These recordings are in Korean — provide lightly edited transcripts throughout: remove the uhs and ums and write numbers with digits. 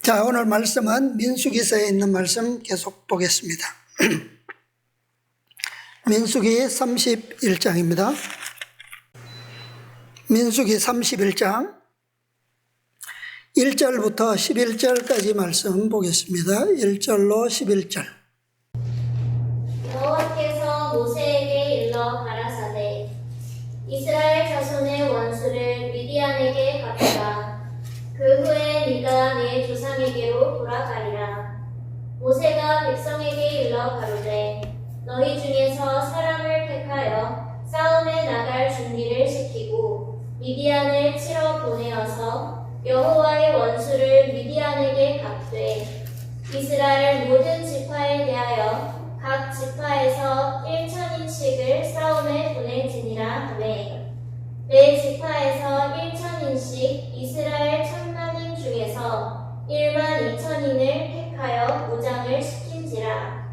자, 오늘 말씀은 민수기서에 있는 말씀 계속 보겠습니다. 민수기 31장입니다. 민수기 31장 1절부터 11절까지 말씀 보겠습니다. 1절로 11절. 여호와께서 모세에게 일러 가라사대 이스라엘 자손의 원수를 미디안에게 갚으라. 그 후에 네가 내 조상에게로 돌아가리라. 모세가 백성에게 일러 가로되 너희 중에서 사람을 택하여 싸움에 나갈 준비를 시키고 미디안을 치러 보내어서 여호와의 원수를 미디안에게 갚되 이스라엘 모든 지파에 대하여 각 지파에서 1,000인씩을 싸움에 보낼지니라 하매 내 지파에서 1,000인씩 이스라엘 1,000만인 중에서 12,000인을 택하여 무장을 시킨지라.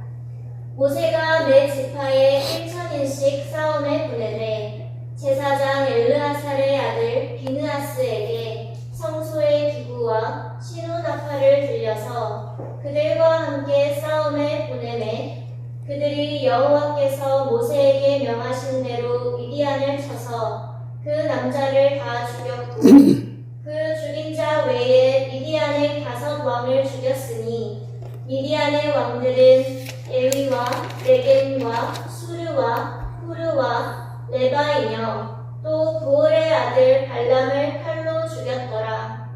모세가 내 지파에 1,000인씩 싸움에 보내되 제사장 엘르아살의 아들 비느하스에게 성소의 기구와 시노나팔을 들려서 그들과 함께 싸움에 보내매 그들이 여호와께서 모세에게 명하신 대로 미디안을 쳐서 그 남자를 다 죽였고 그 죽인 자 외에 미디안의 5왕을 죽였으니 미디안의 왕들은 에위와 레겜과 수르와 후르와 레바이며 또 부올의 아들 발람을 칼로 죽였더라.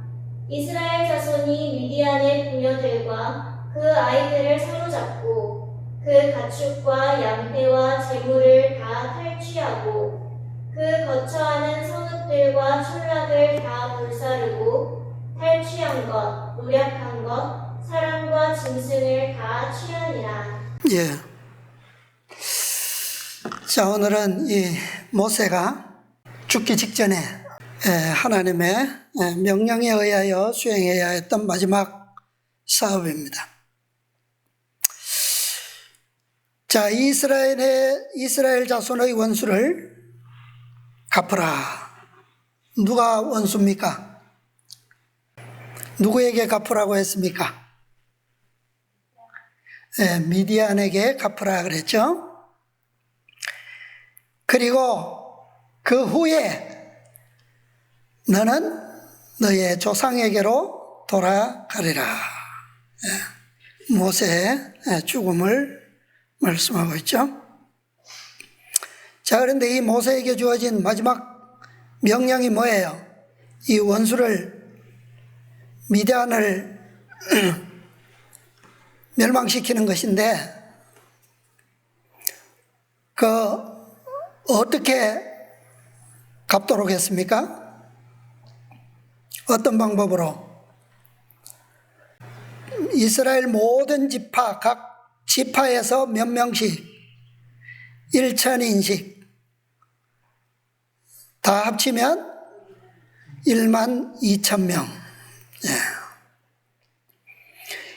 이스라엘 자손이 미디안의 부녀들과 그 아이들을 사로잡고 그 가축과 양떼와 재물을 다 탈취하고 그 거처하는 성읍들과村落을 다 불사르고 탈취한 것, 노략한 것, 사람과 짐승을 다 취하니라. 예. 자, 오늘은 이 모세가 죽기 직전에 하나님의 명령에 의하여 수행해야 했던 마지막 사업입니다. 자, 이스라엘 자손의 원수를 갚으라. 누가 원수입니까? 누구에게 갚으라고 했습니까? 미디안에게 갚으라 그랬죠. 그리고 그 후에 너는 너의 조상에게로 돌아가리라. 모세의 죽음을 말씀하고 있죠. 자, 그런데 이 모세에게 주어진 마지막 명령이 뭐예요? 이 원수를 미디안을 멸망시키는 것인데 어떻게 갚도록 했습니까? 어떤 방법으로? 이스라엘 모든 지파, 각 지파에서 몇 명씩 1,000인씩 다 합치면 12,000명.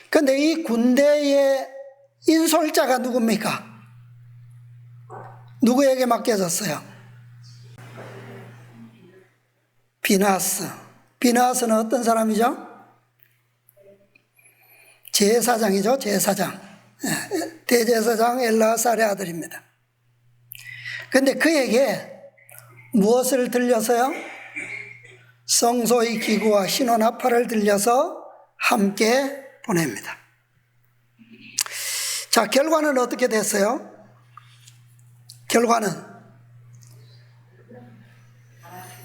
그런데 이 군대의 인솔자가 누굽니까? 누구에게 맡겨졌어요? 비느하스. 비느하스는 어떤 사람이죠? 제사장이죠, 제사장. 대제사장 엘르아살의 아들입니다. 그런데 그에게 무엇을 들려서요? 성소의 기구와 시노나팔을 들려서 함께 보냅니다. 자, 결과는 어떻게 됐어요? 결과는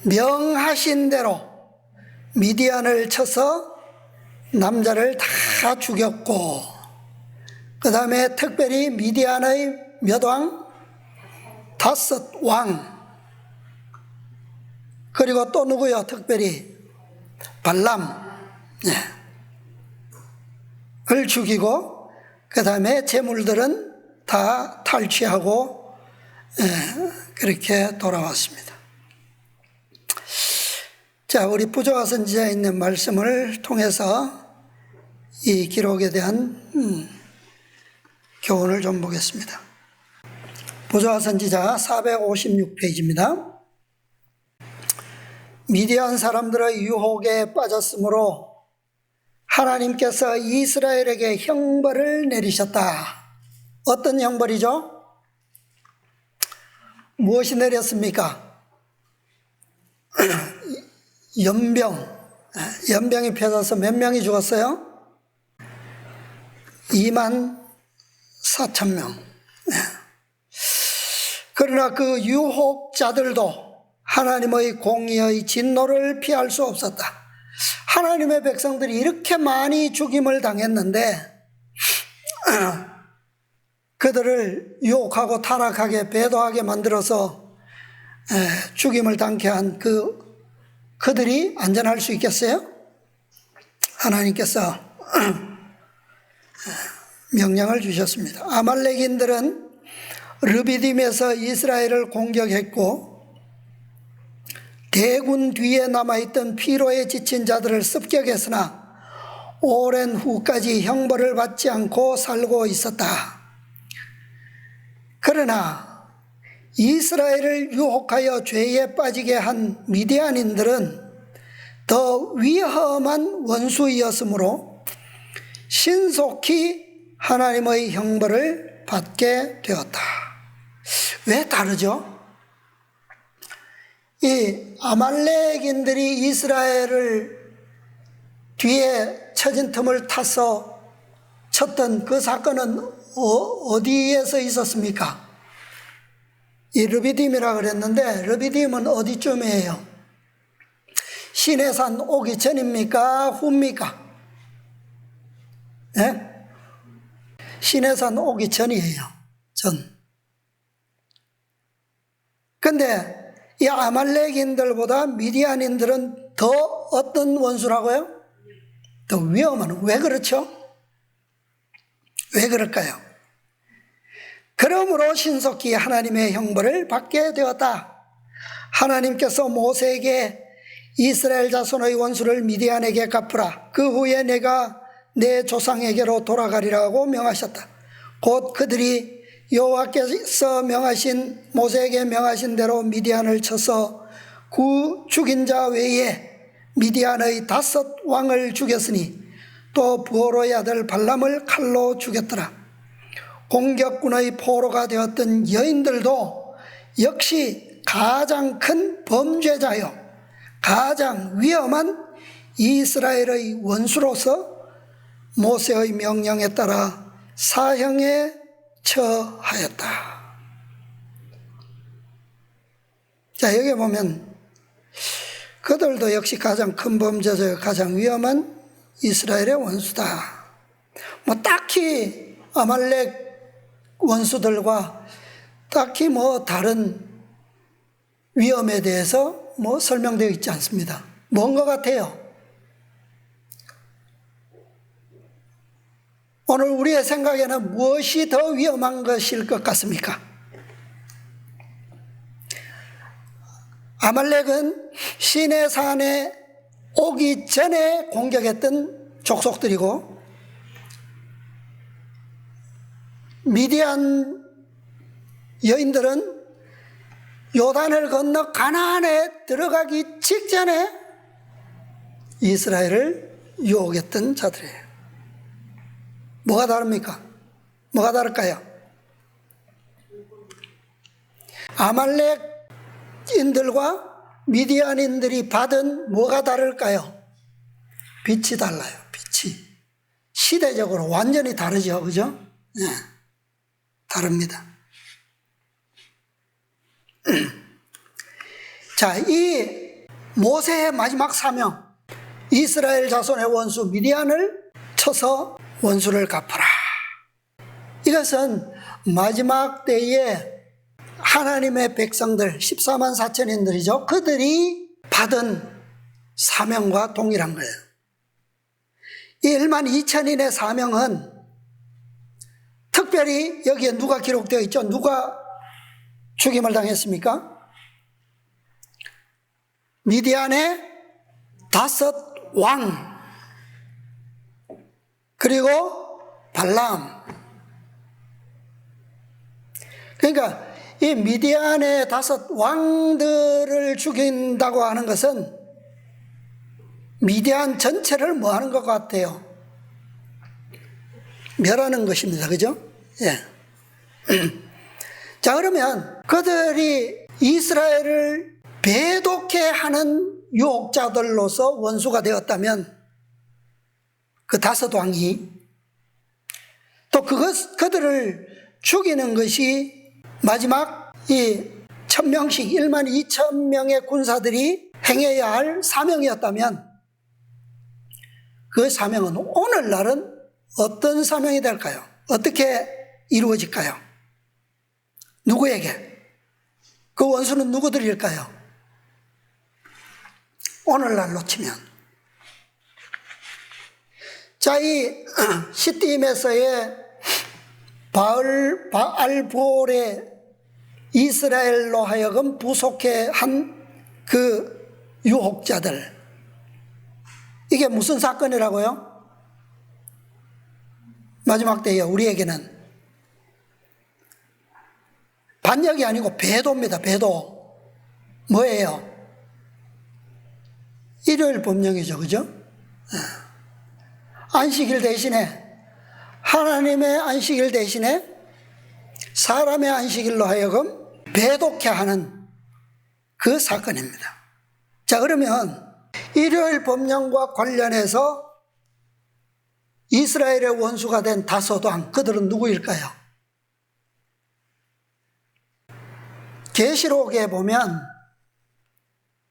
명하신 대로 미디안을 쳐서 남자를 다 죽였고, 그 다음에 특별히 미디안의 몇 왕? 5왕. 그리고 또 누구요? 특별히 발람 을 죽이고, 그 다음에 재물들은 다 탈취하고 그렇게 돌아왔습니다. 자, 우리 부조와 선지자에 있는 말씀을 통해서 이 기록에 대한 교훈을 좀 보겠습니다. 부조와 선지자 456페이지입니다. 미디안 사람들의 유혹에 빠졌으므로 하나님께서 이스라엘에게 형벌을 내리셨다. 어떤 형벌이죠? 무엇이 내렸습니까? 연병이 펴져서 몇 명이 죽었어요? 24,000명. 그러나 그 유혹자들도 하나님의 공의의 진노를 피할 수 없었다. 하나님의 백성들이 이렇게 많이 죽임을 당했는데 그들을 유혹하고 타락하게 배도하게 만들어서 죽임을 당케 한 그들이 안전할 수 있겠어요? 하나님께서 명령을 주셨습니다. 아말렉인들은 르비딤에서 이스라엘을 공격했고 대군 뒤에 남아있던 피로에 지친 자들을 습격했으나 오랜 후까지 형벌을 받지 않고 살고 있었다. 그러나 이스라엘을 유혹하여 죄에 빠지게 한 미디안인들은 더 위험한 원수이었으므로 신속히 하나님의 형벌을 받게 되었다. 왜 다르죠? 이 아말렉인들이 이스라엘을 뒤에 처진 틈을 타서 쳤던 그 사건은 어디에서 있었습니까? 이 르비딤이라 그랬는데 르비딤은 어디쯤이에요? 시내산 오기 전입니까? 후입니까? 네? 시내산 오기 전이에요. 전. 근데 이 아말렉인들보다 미디안인들은 더 어떤 원수라고요? 더 위험한. 왜 그렇죠? 왜 그럴까요? 그러므로 신속히 하나님의 형벌을 받게 되었다. 하나님께서 모세에게 이스라엘 자손의 원수를 미디안에게 갚으라. 그 후에 내가 내 조상에게로 돌아가리라고 명하셨다. 곧 그들이 여호와께서 모세에게 명하신 대로 미디안을 쳐서 죽인 자 외에 미디안의 5 왕을 죽였으니 또 부호로의 아들 발람을 칼로 죽였더라. 공격군의 포로가 되었던 여인들도 역시 가장 큰 범죄자요 가장 위험한 이스라엘의 원수로서 모세의 명령에 따라 사형에 처하였다. 자, 여기 보면 그들도 역시 가장 큰 범죄자요 가장 위험한 이스라엘의 원수다. 딱히 아말렉 원수들과 딱히 다른 위험에 대해서 설명되어 있지 않습니다. 뭔 것 같아요? 오늘 우리의 생각에는 무엇이 더 위험한 것일 것 같습니까? 아말렉은 시내산에 오기 전에 공격했던 족속들이고 미디안 여인들은 요단을 건너 가나안에 들어가기 직전에 이스라엘을 유혹했던 자들이에요. 뭐가 다릅니까? 뭐가 다를까요? 아말렉인들과 미디안인들이 받은 뭐가 다를까요? 빛이 달라요. 빛이. 시대적으로 완전히 다르죠. 그죠? 네. 다릅니다. 자, 이 모세의 마지막 사명, 이스라엘 자손의 원수 미디안을 쳐서 원수를 갚아라. 이것은 마지막 때에 하나님의 백성들 14만 4천인들이죠. 그들이 받은 사명과 동일한 거예요. 이 1만 2천인의 사명은 특별히 여기에 누가 기록되어 있죠? 누가 죽임을 당했습니까? 미디안의 5 왕, 그리고 발람. 그러니까 이 미디안의 5 왕들을 죽인다고 하는 것은 미디안 전체를 뭐 하는 것 같아요? 멸하는 것입니다. 그죠? 예. 자, 그러면 그들이 이스라엘을 배독해 하는 유혹자들로서 원수가 되었다면 그 다섯 왕이 또 그들을 죽이는 것이 마지막 이 1000명씩 12,000명의 군사들이 행해야 할 사명이었다면 그 사명은 오늘날은 어떤 사명이 될까요? 어떻게 이루어질까요? 누구에게? 그 원수는 누구들일까요? 오늘날로 치면. 자, 이 시딤에서의 바알볼의 이스라엘로 하여금 부속해 한 그 유혹자들. 이게 무슨 사건이라고요? 마지막 때에 우리에게는 반역이 아니고 배도입니다. 배도. 뭐예요? 일요일 법령이죠. 그죠? 안식일 대신에 하나님의 안식일 대신에 사람의 안식일로 하여금 배독해 하는 그 사건입니다. 자, 그러면 일요일 법령과 관련해서 이스라엘의 원수가 된 다섯 왕, 그들은 누구일까요? 계시록에 보면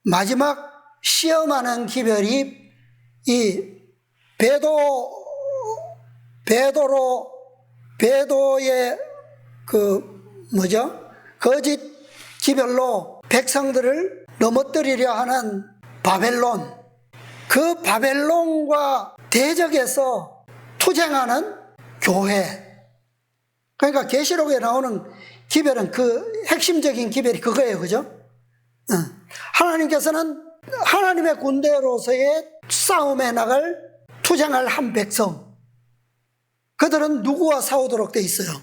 마지막 시험하는 기별이 이 배도의 거짓 기별로 백성들을 넘어뜨리려 하는 바벨론, 그 바벨론과 대적해서 투쟁하는 교회. 그러니까 계시록에 나오는 기별은 그 핵심적인 기별이 그거예요. 그죠? 하나님께서는 하나님의 군대로서의 싸움에 나갈 투쟁할 한 백성, 그들은 누구와 싸우도록 돼 있어요?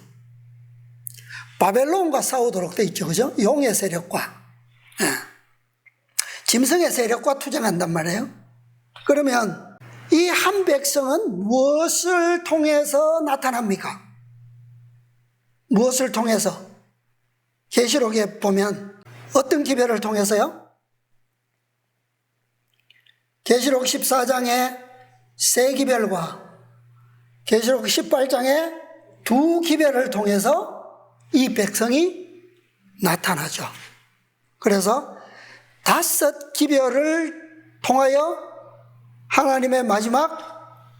바벨론과 싸우도록 돼 있죠. 그죠? 용의 세력과 짐승의 세력과 투쟁한단 말이에요. 그러면 이 한 백성은 무엇을 통해서 나타납니까? 무엇을 통해서? 계시록에 보면 어떤 기별을 통해서요? 계시록 14장의 세 기별과 계시록 18장의 두 기별을 통해서 이 백성이 나타나죠. 그래서 다섯 기별을 통하여 하나님의 마지막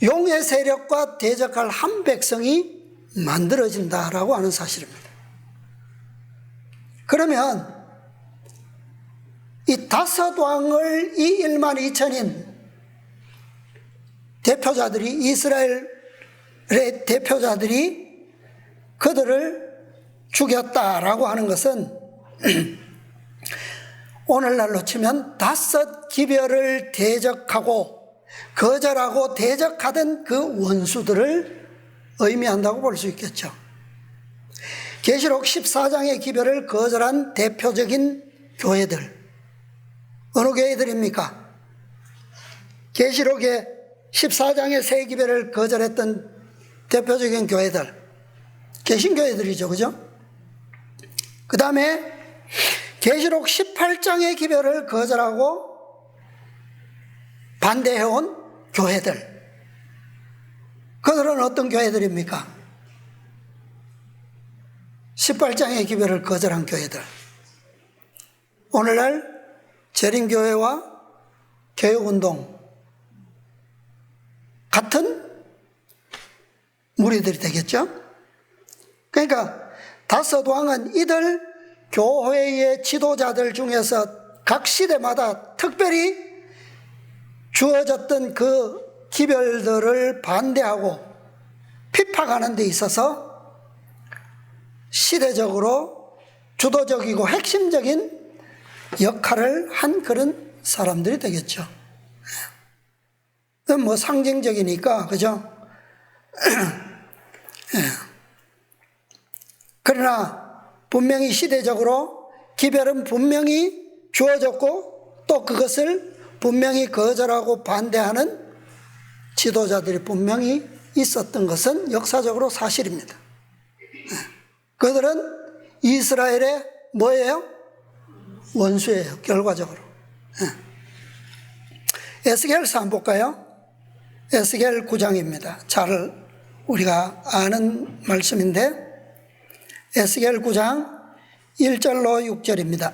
용의 세력과 대적할 한 백성이 만들어진다라고 하는 사실입니다. 그러면 이 다섯 왕을 이 12,000인 대표자들이, 이스라엘의 대표자들이 그들을 죽였다라고 하는 것은 오늘날로 치면 다섯 기별을 대적하고 거절하고 대적하던 그 원수들을 의미한다고 볼 수 있겠죠. 계시록 14장의 기별을 거절한 대표적인 교회들, 어느 교회들입니까? 계시록의 14장의 세 기별을 거절했던 대표적인 교회들, 개신교회들이죠. 그죠? 그 다음에 계시록 18장의 기별을 거절하고 반대해온 교회들, 그들은 어떤 교회들입니까? 18장의 기별을 거절한 교회들. 오늘날 재림교회와 교육운동 같은 무리들이 되겠죠. 그러니까 다섯 왕은 이들 교회의 지도자들 중에서 각 시대마다 특별히 주어졌던 그 기별들을 반대하고 핍박하는 데 있어서 시대적으로 주도적이고 핵심적인 역할을 한 그런 사람들이 되겠죠. 뭐 상징적이니까, 그죠? 그러나 분명히 시대적으로 기별은 분명히 주어졌고 또 그것을 분명히 거절하고 반대하는 지도자들이 분명히 있었던 것은 역사적으로 사실입니다. 그들은 이스라엘의 뭐예요? 원수예요, 결과적으로. 에스겔서 한번 볼까요? 에스겔 9장입니다. 잘 우리가 아는 말씀인데 에스겔 9장 1절로 6절입니다.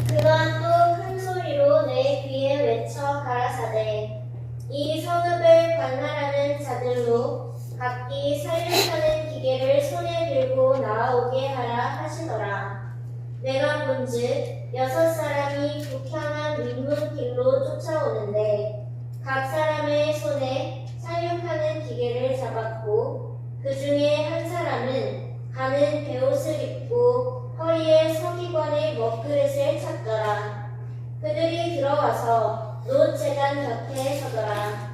그가 또 큰 소리로 내 귀에 외쳐 가라사대 이 성읍을 관할하는 자들로 각기 살림하는 기계를 손에 들고 나아오게 하라 하시더라. 내가 본즉 6사람이 북향한 윗문 길로 쫓아오는데 각 사람의 손에 살림하는 기계를 잡았고 그 중에 한 사람은 가는 베옷을 입고 허리에 서기관의 먹그릇을 찼더라. 그들이 들어와서 놋 제단 곁에 서더라.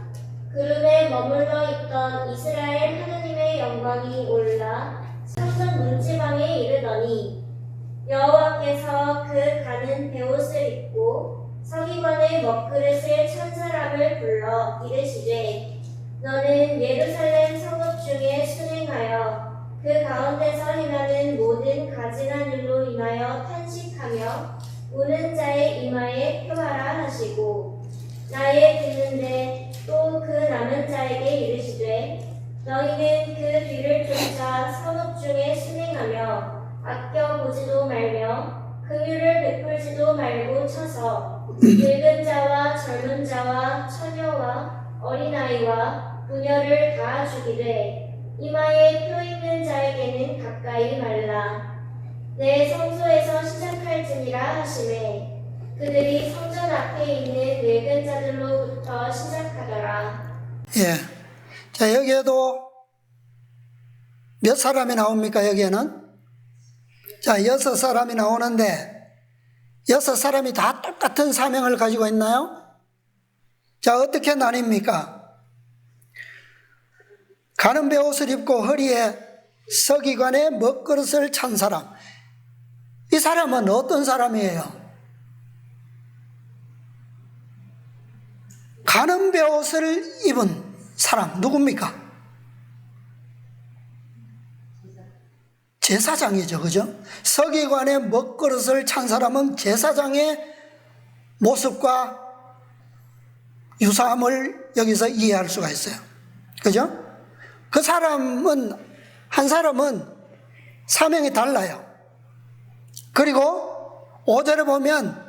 그룹에 머물러 있던 이스라엘 하느님의 영광이 올라 성전 문지방에 이르더니 여호와께서 그 가는 베옷을 입고 서기관의 먹그릇을 찬 사람을 불러 이르시되 너는 예루살렘 성읍 중에 순행하여 그 가운데서 행하는 모든 가증한 일로 인하여 탄식하며 우는 자의 이마에 표하라 하시고 나의 듣는데 또 그 남은 자에게 이르시되 너희는 그 뒤를 쫓아 성읍 중에 순행하며 아껴보지도 말며 긍휼을 베풀지도 말고 쳐서 늙은 자와 젊은 자와 처녀와 어린아이와 부녀를 다 죽이되 이마에 표 있는 자에게는 가까이 말라. 내 성소에서 시작할지니라 하시매 그들이 성전 앞에 있는 늙은 자들로부터 시작하더라. 예. 자, 여기에도 몇 사람이 나옵니까, 여기에는? 자, 6사람이 나오는데, 6사람이 다 똑같은 사명을 가지고 있나요? 자, 어떻게 나뉩니까? 가는 베옷을 입고 허리에 서기관의 먹그릇을 찬 사람. 이 사람은 어떤 사람이에요? 가는 베옷을 입은 사람 누굽니까? 제사장이죠, 그죠? 서기관의 먹그릇을 찬 사람은 제사장의 모습과 유사함을 여기서 이해할 수가 있어요, 그죠? 그 사람은, 한 사람은 사명이 달라요. 그리고 5절에 보면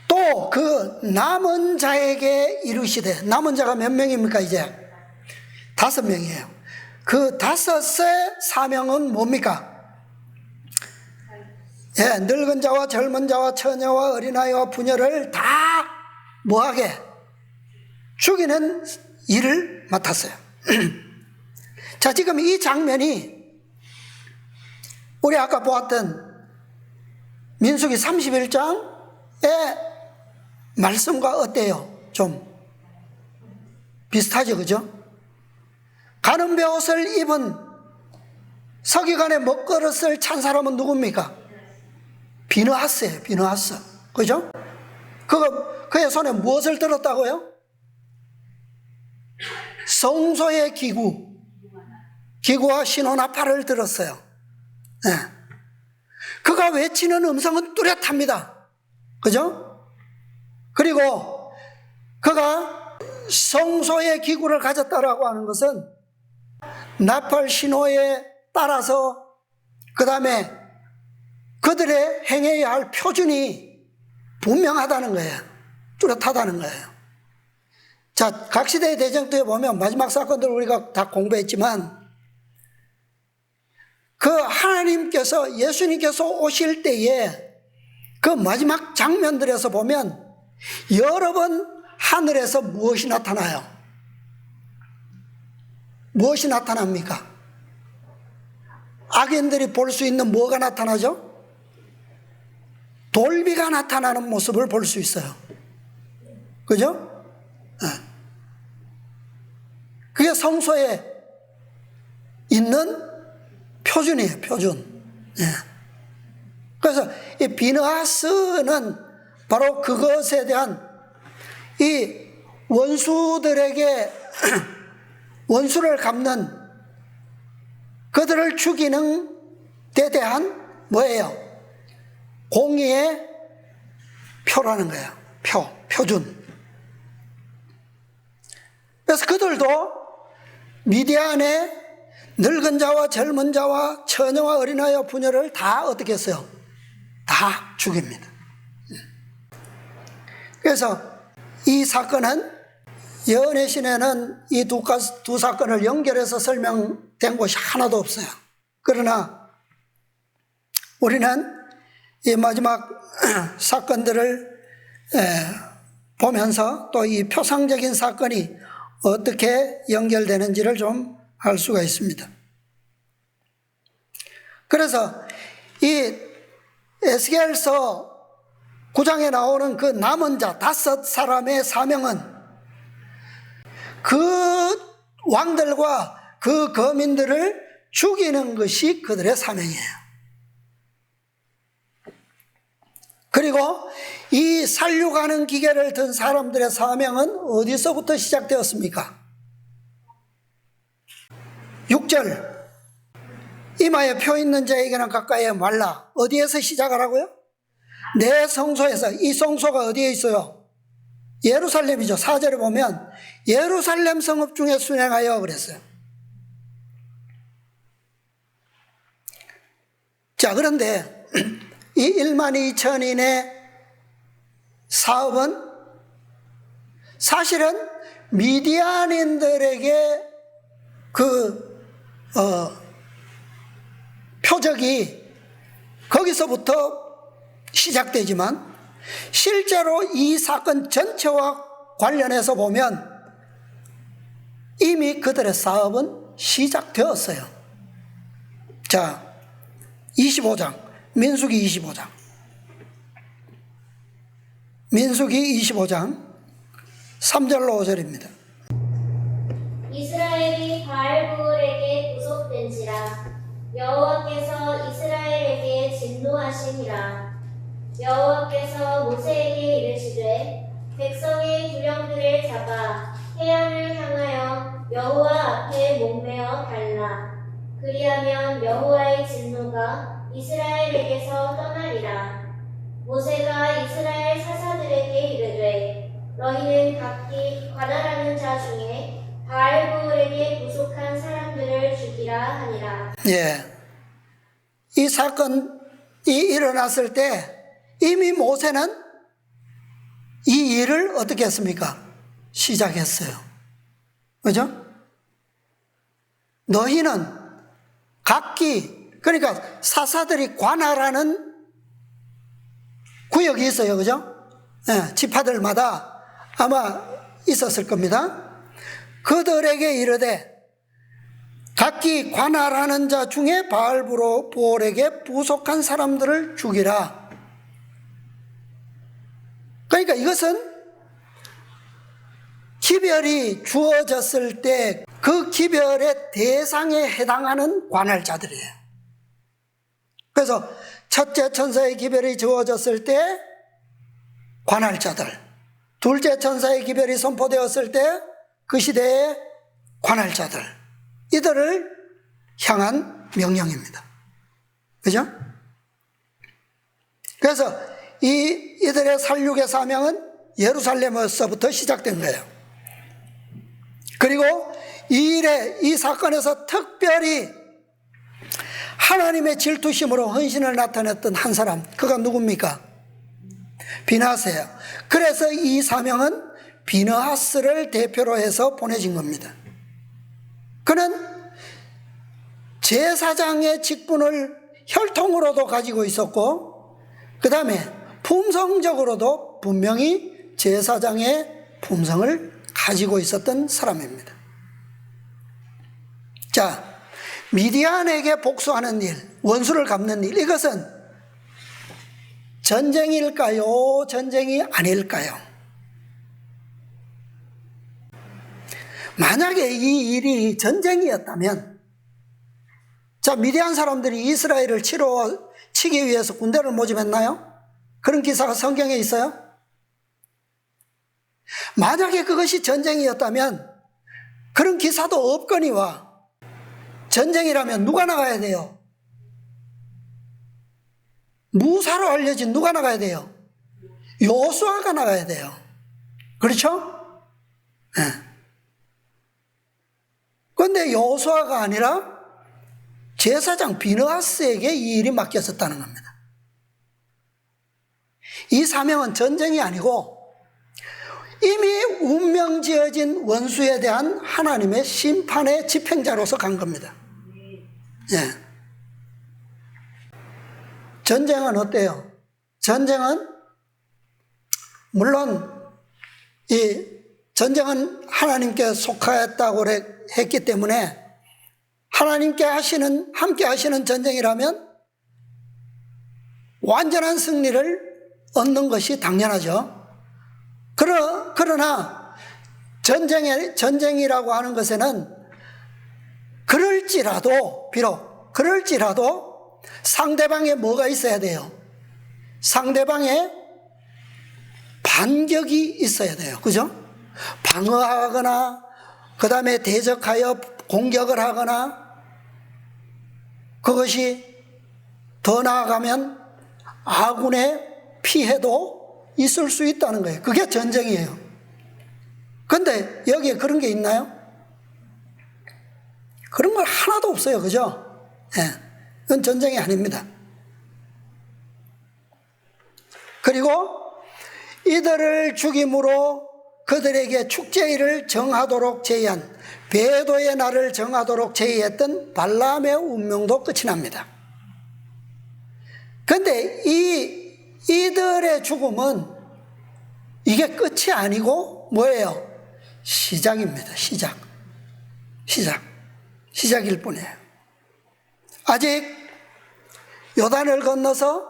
또 그 남은 자에게 이르시되, 남은 자가 몇 명입니까 이제? 5명이에요. 그 5의 사명은 뭡니까? 예, 늙은 자와 젊은 자와 처녀와 어린아이와 부녀를 다 뭐하게? 죽이는 일을 맡았어요. 자, 지금 이 장면이 우리 아까 보았던 민수기 31장의 말씀과 어때요? 좀 비슷하죠, 그죠? 가는 베옷을 입은 서기관의 먹그릇을 찬 사람은 누굽니까? 비느하스예요, 비느하스. 그죠? 그의 손에 무엇을 들었다고요? 성소의 기구와 신호나팔을 들었어요. 네. 그가 외치는 음성은 뚜렷합니다. 그죠? 그리고 그가 성소의 기구를 가졌다라고 하는 것은 나팔 신호에 따라서 그 다음에 그들의 행해야 할 표준이 분명하다는 거예요. 뚜렷하다는 거예요. 자, 각 시대의 대쟁투에 보면 마지막 사건들 우리가 다 공부했지만 그 하나님께서, 예수님께서 오실 때에 그 마지막 장면들에서 보면 여러 번 하늘에서 무엇이 나타나요? 무엇이 나타납니까? 악인들이 볼 수 있는 뭐가 나타나죠? 돌비가 나타나는 모습을 볼 수 있어요. 그죠? 그게 성소에 있는 표준이에요, 표준. 그래서 이 비느하스는 바로 그것에 대한 이 원수들에게 원수를 갚는, 그들을 죽이는 데 대한 뭐예요? 공의의 표라는 거예요. 표준. 그래서 그들도 미디안의 늙은 자와 젊은 자와 처녀와 어린아이와 부녀를 다 어떻게 했어요? 다 죽입니다. 그래서 이 사건은 예언의 신에는 이 두 사건을 연결해서 설명된 곳이 하나도 없어요. 그러나 우리는 이 마지막 사건들을 보면서 또 이 표상적인 사건이 어떻게 연결되는지를 좀 알 수가 있습니다. 그래서 이 에스겔서 9장에 나오는 그 남은 자 5사람의 사명은 그 왕들과 그 거민들을 죽이는 것이 그들의 사명이에요. 그리고 이 살육하는 기계를 든 사람들의 사명은 어디서부터 시작되었습니까? 6절 이마에 표 있는 자에게는 가까이 말라. 어디에서 시작하라고요? 내 성소에서. 이 성소가 어디에 있어요? 예루살렘이죠. 4절에 보면 예루살렘 성읍 중에 순행하여 그랬어요. 자, 그런데 이 1만 2천인의 사업은 사실은 미디안인들에게 표적이 거기서부터 시작되지만 실제로 이 사건 전체와 관련해서 보면 이미 그들의 사업은 시작되었어요. 자, 25장, 민수기 25장. 민수기 25장 3절로 5절입니다. 이스라엘이 바알브올에게 구속된지라 여호와께서 이스라엘에게 진노하시니라. 여호와께서 모세에게 이르시되 백성의 두령들을 잡아 해안을 향하여 여호와 앞에 목매어 달라. 그리하면 여호와의 진노가 이스라엘에게서 떠나리라. 모세가 이스라엘 사사들에게 이르되 너희는 각기 관할하는 자 중에 바알브올에게 구속한 사람들을 죽이라 하니라. 예, 이 사건이 일어났을 때 이미 모세는 이 일을 어떻게 했습니까? 시작했어요. 그죠? 너희는 각기, 그러니까 사사들이 관할하는 구역이 있어요. 그죠? 예, 지파들마다 아마 있었을 겁니다. 그들에게 이르되 각기 관할하는 자 중에 바알브올에게 부속한 사람들을 죽이라. 그러니까 이것은 기별이 주어졌을 때 그 기별의 대상에 해당하는 관할자들이에요. 그래서 첫째 천사의 기별이 주어졌을 때 관할자들, 둘째 천사의 기별이 선포되었을 때 그 시대의 관할자들, 이들을 향한 명령입니다. 그죠? 그래서 이들의 살육의 사명은 예루살렘에서부터 시작된 거예요. 그리고 이 사건에서 특별히 하나님의 질투심으로 헌신을 나타냈던 한 사람, 그가 누굽니까? 비나스예요. 그래서 이 사명은 비느하스를 대표로 해서 보내진 겁니다. 그는 제사장의 직분을 혈통으로도 가지고 있었고, 그 다음에 품성적으로도 분명히 제사장의 품성을 가지고 있었던 사람입니다. 자, 미디안에게 복수하는 일, 원수를 갚는 일, 이것은 전쟁일까요? 전쟁이 아닐까요? 만약에 이 일이 전쟁이었다면, 자, 미디안 사람들이 이스라엘을 치기 위해서 군대를 모집했나요? 그런 기사가 성경에 있어요? 만약에 그것이 전쟁이었다면 그런 기사도 없거니와 전쟁이라면 누가 나가야 돼요? 무사로 알려진 누가 나가야 돼요? 여호수아가 나가야 돼요. 그렇죠? 네. 그런데 여호수아가 아니라 제사장 비느하스에게 이 일이 맡겨졌다는 겁니다. 이 사명은 전쟁이 아니고 이미 운명 지어진 원수에 대한 하나님의 심판의 집행자로서 간 겁니다. 예. 전쟁은 어때요? 전쟁은 물론 이 전쟁은 하나님께 속하였다고 했기 때문에 하나님께 함께 하시는 전쟁이라면 완전한 승리를 얻는 것이 당연하죠. 그러나 전쟁이라고 하는 것에는 비록 그럴지라도 상대방에 뭐가 있어야 돼요? 상대방의 반격이 있어야 돼요. 그죠? 방어하거나 그 다음에 대적하여 공격을 하거나 그것이 더 나아가면 아군의 피해도 있을 수 있다는 거예요. 그게 전쟁이에요. 그런데 여기에 그런 게 있나요? 그런 걸 하나도 없어요. 그죠? 예. 그건 전쟁이 아닙니다. 그리고 이들을 죽임으로 그들에게 축제일을 정하도록 제의한 배도의 날을 정하도록 제의했던 발람의 운명도 끝이 납니다. 그런데 이들의 죽음은 이게 끝이 아니고 뭐예요? 시작입니다. 시작일 뿐이에요. 아직 요단을 건너서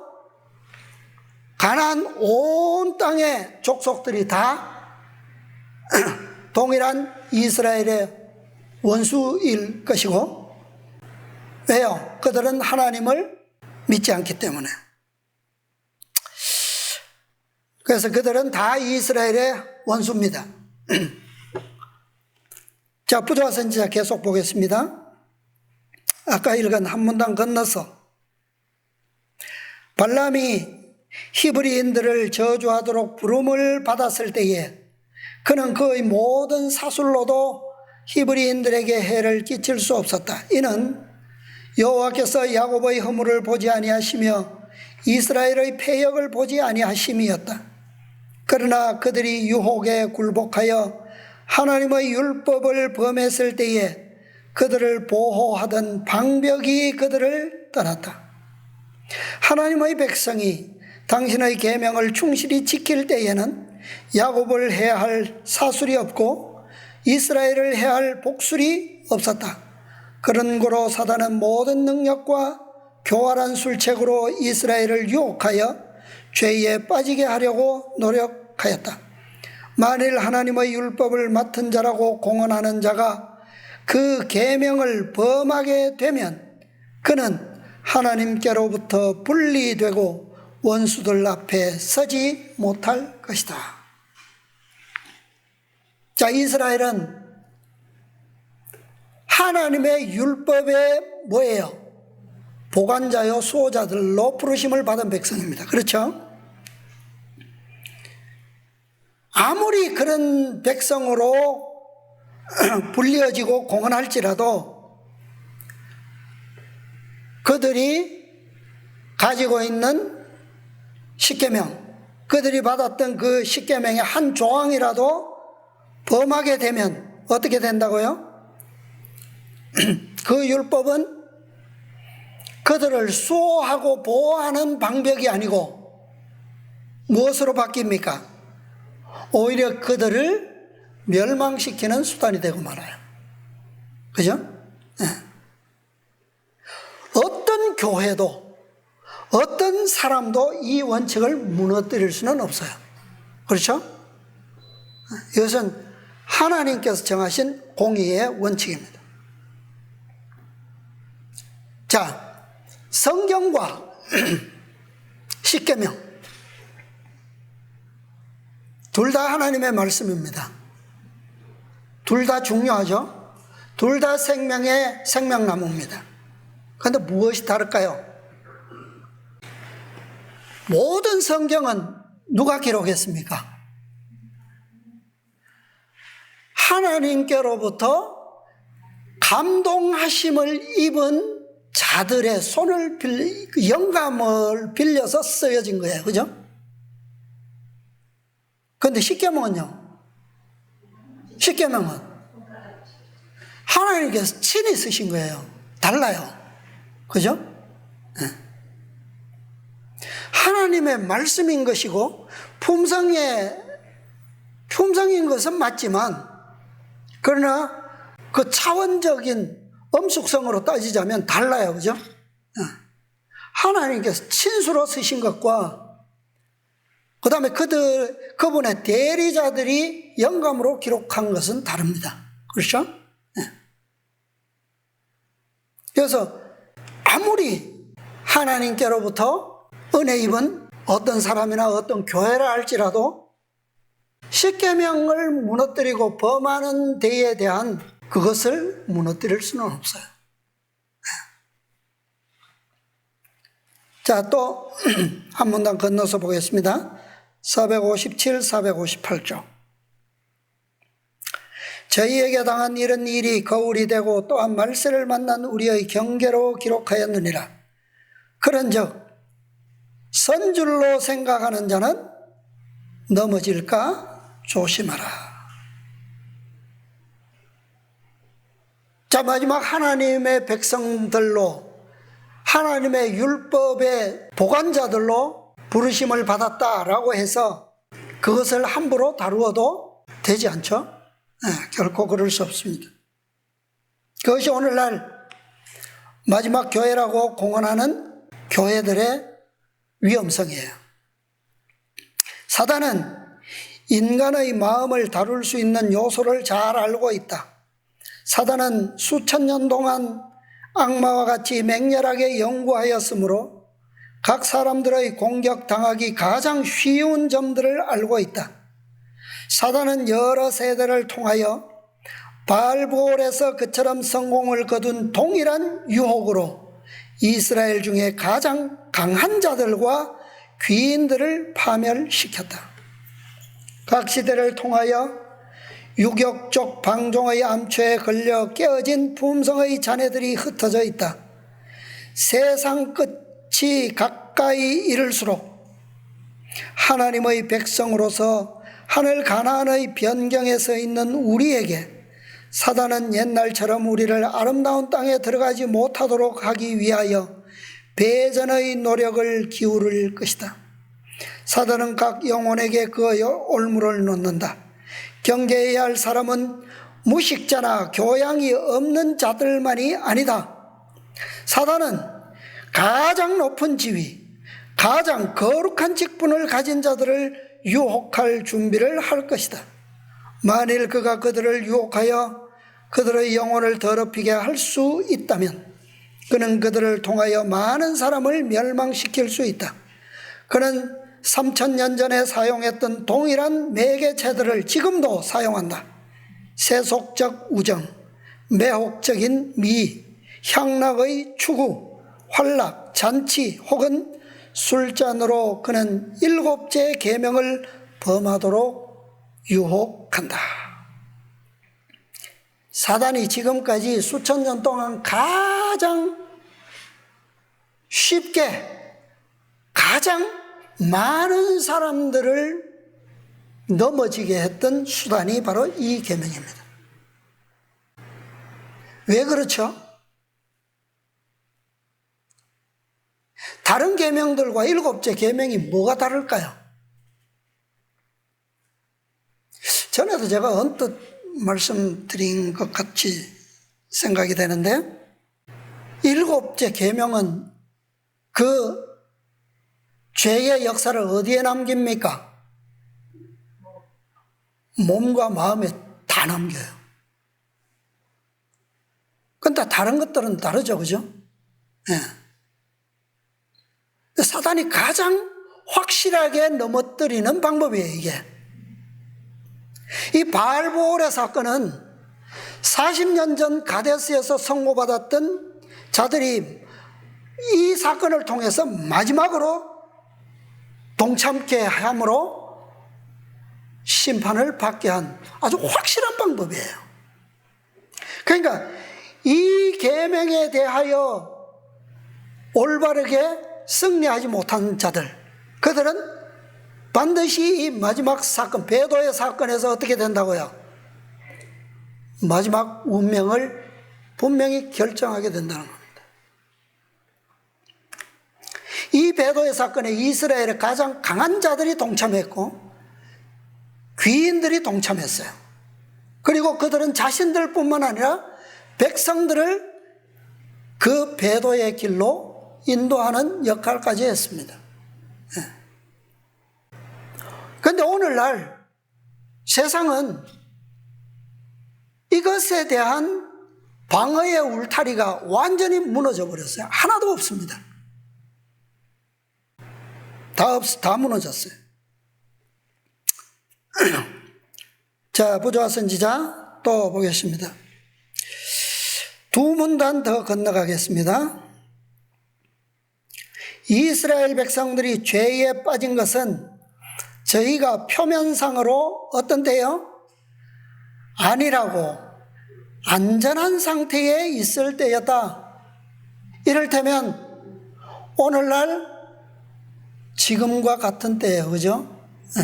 가나안 온 땅의 족속들이 다 동일한 이스라엘의 원수일 것이고, 왜요? 그들은 하나님을 믿지 않기 때문에. 그래서 그들은 다 이스라엘의 원수입니다. 자, 부조화 선지자 계속 보겠습니다. 아까 읽은 한 문단 건너서 발람이 히브리인들을 저주하도록 부름을 받았을 때에 그는 그의 모든 사술로도 히브리인들에게 해를 끼칠 수 없었다. 이는 여호와께서 야곱의 허물을 보지 아니하시며 이스라엘의 패역을 보지 아니하심이었다. 그러나 그들이 유혹에 굴복하여 하나님의 율법을 범했을 때에 그들을 보호하던 방벽이 그들을 떠났다. 하나님의 백성이 당신의 계명을 충실히 지킬 때에는 야곱을 해야 할 사술이 없고 이스라엘을 해야 할 복술이 없었다. 그런 고로 사단은 모든 능력과 교활한 술책으로 이스라엘을 유혹하여 죄에 빠지게 하려고 노력하였다. 만일 하나님의 율법을 맡은 자라고 공언하는 자가 그 계명을 범하게 되면 그는 하나님께로부터 분리되고 원수들 앞에 서지 못할 것이다. 자, 이스라엘은 하나님의 율법의 뭐예요? 보관자요 수호자들로 부르심을 받은 백성입니다. 그렇죠? 아무리 그런 백성으로 불리어지고 공언할지라도 그들이 가지고 있는 십계명, 그들이 받았던 그 십계명의 한 조항이라도 범하게 되면 어떻게 된다고요? 그 율법은 그들을 수호하고 보호하는 방벽이 아니고 무엇으로 바뀝니까? 오히려 그들을 멸망시키는 수단이 되고 말아요. 그죠? 네. 어떤 교회도 어떤 사람도 이 원칙을 무너뜨릴 수는 없어요. 그렇죠? 이것은 하나님께서 정하신 공의의 원칙입니다. 자, 성경과 십계명, 둘 다 하나님의 말씀입니다. 둘 다 중요하죠. 둘 다 생명의 생명나무입니다. 그런데 무엇이 다를까요? 모든 성경은 누가 기록했습니까? 하나님께로부터 감동하심을 입은 자들의 손을 영감을 빌려서 쓰여진 거예요. 그죠? 그런데 십계명은요? 십계명은 하나님께서 친히 쓰신 거예요. 달라요. 그죠? 네. 하나님의 말씀인 것이고 품성인 것은 맞지만, 그러나 그 차원적인 엄숙성으로 따지자면 달라요. 그죠? 하나님께서 친수로 쓰신 것과 그 다음에 그분의 대리자들이 영감으로 기록한 것은 다릅니다. 그렇죠? 그래서 아무리 하나님께로부터 은혜 입은 어떤 사람이나 어떤 교회라 할지라도 십계명을 무너뜨리고 범하는 데에 대한 그것을 무너뜨릴 수는 없어요. 자, 또 한 문단 건너서 보겠습니다. 457, 458쪽. 저희에게 당한 이런 일이 거울이 되고 또한 말세를 만난 우리의 경계로 기록하였느니라. 그런즉 선줄로 생각하는 자는 넘어질까 조심하라. 자, 마지막 하나님의 백성들로, 하나님의 율법의 보관자들로 부르심을 받았다라고 해서 그것을 함부로 다루어도 되지 않죠? 결코 그럴 수 없습니다. 그것이 오늘날 마지막 교회라고 공언하는 교회들의 위험성이에요. 사단은 인간의 마음을 다룰 수 있는 요소를 잘 알고 있다. 사단은 수천 년 동안 악마와 같이 맹렬하게 연구하였으므로 각 사람들의 공격당하기 가장 쉬운 점들을 알고 있다. 사단은 여러 세대를 통하여 바알보올에서 그처럼 성공을 거둔 동일한 유혹으로 이스라엘 중에 가장 강한 자들과 귀인들을 파멸시켰다. 각 시대를 통하여 유격적 방종의 암초에 걸려 깨어진 품성의 자네들이 흩어져 있다. 세상 끝이 가까이 이를수록 하나님의 백성으로서 하늘 가나안의 변경에 서 있는 우리에게 사단은 옛날처럼 우리를 아름다운 땅에 들어가지 못하도록 하기 위하여 배전의 노력을 기울일 것이다. 사단은 각 영혼에게 그 올무를 놓는다. 경계해야 할 사람은 무식자나 교양이 없는 자들만이 아니다. 사단은 가장 높은 지위, 가장 거룩한 직분을 가진 자들을 유혹할 준비를 할 것이다. 만일 그가 그들을 유혹하여 그들의 영혼을 더럽히게 할 수 있다면 그는 그들을 통하여 많은 사람을 멸망시킬 수 있다. 그는 3000년 전에 사용했던 동일한 매개체들을 지금도 사용한다. 세속적 우정, 매혹적인 미, 향락의 추구, 환락, 잔치 혹은 술잔으로 그는 7째 계명을 범하도록 유혹한다. 사단이 지금까지 수천 년 동안 가장 쉽게, 가장 많은 사람들을 넘어지게 했던 수단이 바로 이 계명입니다. 왜 그렇죠? 다른 계명들과 7째 계명이 뭐가 다를까요? 전에도 제가 언뜻 말씀드린 것 같이 생각이 되는데, 7째 계명은 그 죄의 역사를 어디에 남깁니까? 몸과 마음에 다 남겨요. 근데 다른 것들은 다르죠, 그죠? 예. 사단이 가장 확실하게 넘어뜨리는 방법이에요, 이게. 이 바알보올의 사건은 40년 전 가데스에서 선고받았던 자들이 이 사건을 통해서 마지막으로 동참케 함으로 심판을 받게 한 아주 확실한 방법이에요. 그러니까 이 계명에 대하여 올바르게 승리하지 못한 자들, 그들은 반드시 이 마지막 사건, 배도의 사건에서 어떻게 된다고요? 마지막 운명을 분명히 결정하게 된다는 겁니다. 이 배도의 사건에 이스라엘의 가장 강한 자들이 동참했고 귀인들이 동참했어요. 그리고 그들은 자신들뿐만 아니라 백성들을 그 배도의 길로 인도하는 역할까지 했습니다. 그런데 오늘날 세상은 이것에 대한 방어의 울타리가 완전히 무너져 버렸어요. 하나도 없습니다. 다 무너졌어요. 자, 부조화 선지자 또 보겠습니다. 두 문단 더 건너가겠습니다. 이스라엘 백성들이 죄에 빠진 것은 저희가 표면상으로 어떤데요? 아니라고 안전한 상태에 있을 때였다. 이를테면 오늘날 지금과 같은 때예요. 그죠? 네.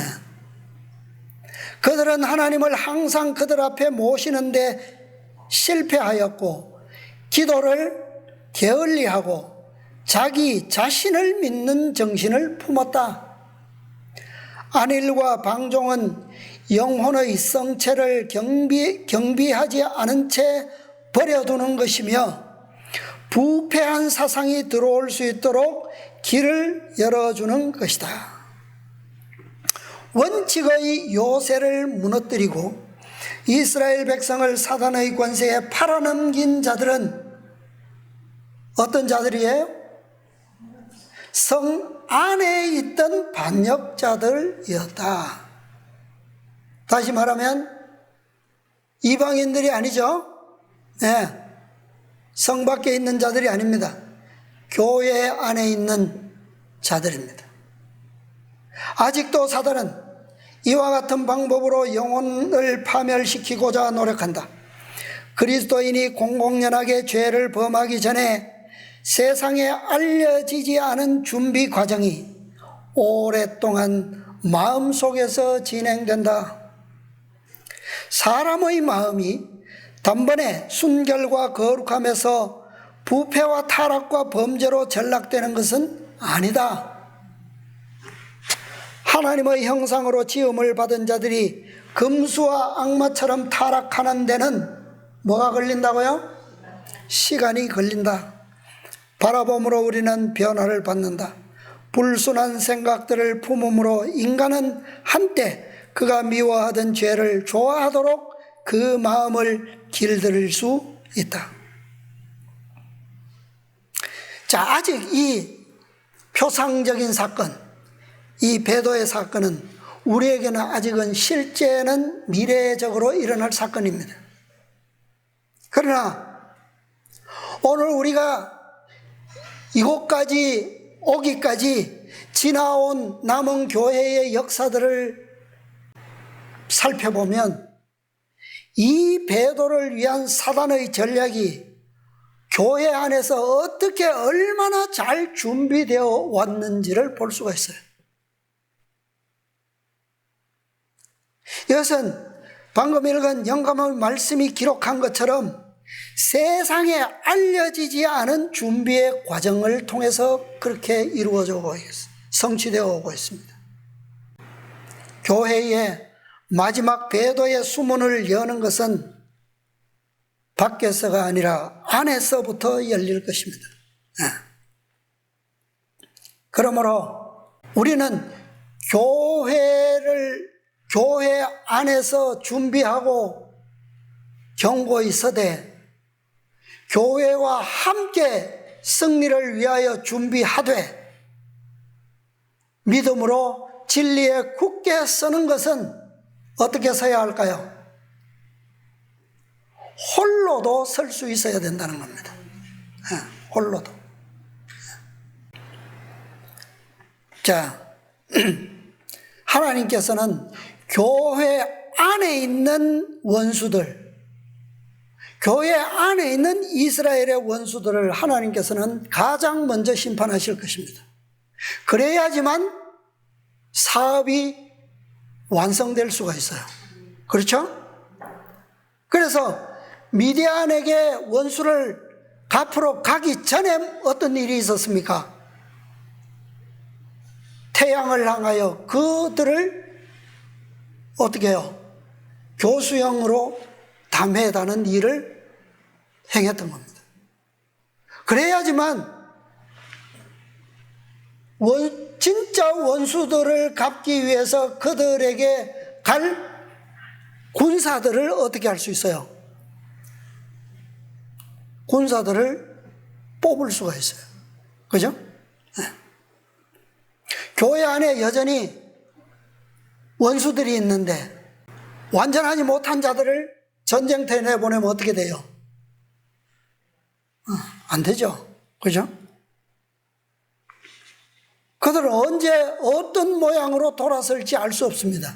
그들은 하나님을 항상 그들 앞에 모시는데 실패하였고 기도를 게을리하고 자기 자신을 믿는 정신을 품었다. 안일과 방종은 영혼의 성체를 경비하지 않은 채 버려두는 것이며 부패한 사상이 들어올 수 있도록 길을 열어주는 것이다. 원칙의 요새를 무너뜨리고 이스라엘 백성을 사단의 권세에 팔아넘긴 자들은 어떤 자들이에요? 성 안에 있던 반역자들이었다. 다시 말하면 이방인들이 아니죠. 네. 성 밖에 있는 자들이 아닙니다. 교회 안에 있는 자들입니다. 아직도 사단은 이와 같은 방법으로 영혼을 파멸시키고자 노력한다. 그리스도인이 공공연하게 죄를 범하기 전에 세상에 알려지지 않은 준비 과정이 오랫동안 마음속에서 진행된다. 사람의 마음이 단번에 순결과 거룩함에서 부패와 타락과 범죄로 전락되는 것은 아니다. 하나님의 형상으로 지음을 받은 자들이 금수와 악마처럼 타락하는 데는 뭐가 걸린다고요? 시간이 걸린다. 바라봄으로 우리는 변화를 받는다. 불순한 생각들을 품음으로 인간은 한때 그가 미워하던 죄를 좋아하도록 그 마음을 길들일 수 있다. 자, 아직 이 표상적인 사건, 이 배도의 사건은 우리에게는 아직은 실제는 미래적으로 일어날 사건입니다. 그러나 오늘 우리가 이곳까지 오기까지 지나온 남은 교회의 역사들을 살펴보면 이 배도를 위한 사단의 전략이 교회 안에서 어떻게 얼마나 잘 준비되어 왔는지를 볼 수가 있어요. 이것은 방금 읽은 영감의 말씀이 기록한 것처럼 세상에 알려지지 않은 준비의 과정을 통해서 그렇게 이루어져 오고 있습니다. 성취되어 오고 있습니다. 교회의 마지막 배도의 수문을 여는 것은 밖에서가 아니라 안에서부터 열릴 것입니다. 그러므로 우리는 교회 안에서 준비하고 경고히 서되 교회와 함께 승리를 위하여 준비하되 믿음으로 진리에 굳게 서는 것은 어떻게 서야 할까요? 홀로도 설 수 있어야 된다는 겁니다. 홀로도. 자, 하나님께서는 교회 안에 있는 원수들, 교회 안에 있는 이스라엘의 원수들을 하나님께서는 가장 먼저 심판하실 것입니다. 그래야지만 사업이 완성될 수가 있어요. 그렇죠? 그래서 미디안에게 원수를 갚으러 가기 전에 어떤 일이 있었습니까? 태양을 향하여 그들을 어떻게 해요? 교수형으로 담해다는 일을 행했던 겁니다. 그래야지만 진짜 원수들을 갚기 위해서 그들에게 갈 군사들을 어떻게 할 수 있어요? 군사들을 뽑을 수가 있어요. 그죠? 네. 교회 안에 여전히 원수들이 있는데 완전하지 못한 자들을 전쟁터에 내보내면 어떻게 돼요? 안 되죠. 그죠? 그들은 언제 어떤 모양으로 돌아설지 알 수 없습니다.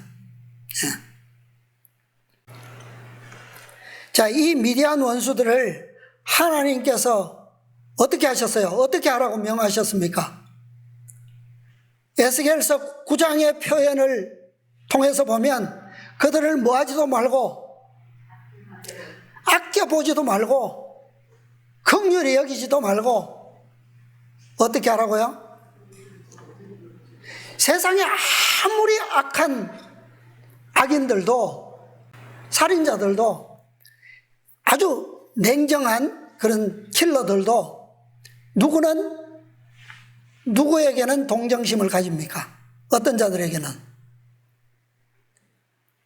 자, 이 미디안 원수들을 하나님께서 어떻게 하셨어요? 어떻게 하라고 명하셨습니까? 에스겔서 9장의 표현을 통해서 보면 그들을 뭐하지도 말고 아껴보지도 말고 긍휼히 여기지도 말고 어떻게 하라고요? 세상에 아무리 악한 악인들도 살인자들도 아주 냉정한 그런 킬러들도 누구에게는 동정심을 가집니까? 어떤 자들에게는?